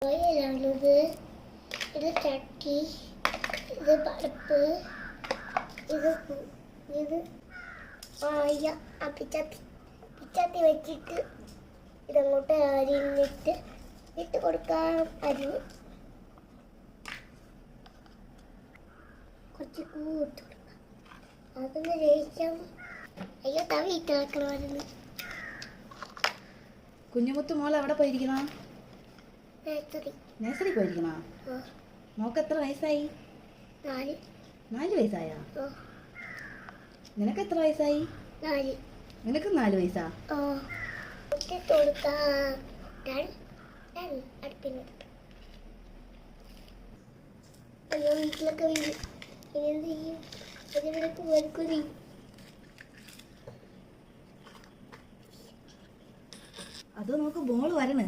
ഓയിലാണിത്. ഇത് ചട്ടി, ഇത് പടപ്പ്, ഇത് പിച്ചാത്തി വെച്ചിട്ട് ഇതങ്ങോട്ട് അരിഞ്ഞിട്ട് ഇട്ട് കൊടുക്കാം. അരിഞ്ഞ് കുറച്ച് കൂട്ട് കൊടുക്കാം. അതൊന്ന് ജയിക്കാം. അയ്യോ തവി ഇട്ട് വെക്കണമായിരുന്നു. കുഞ്ഞുമുത്ത് മോൾ എവിടെ പോയിരിക്കണോ? നേഴ്സറി പോയിരിക്കണോ? മോക്ക് എത്ര വയസ്സായി? 4 വയസ്സായോ? നിനക്ക് എത്ര വയസ്സായി? നിനക്ക് 4 വയസ്സാ? വീട്ടിലൊക്കെ എന്ത് ചെയ്യും? അത് നോക്ക് ബോൾ വരണ്.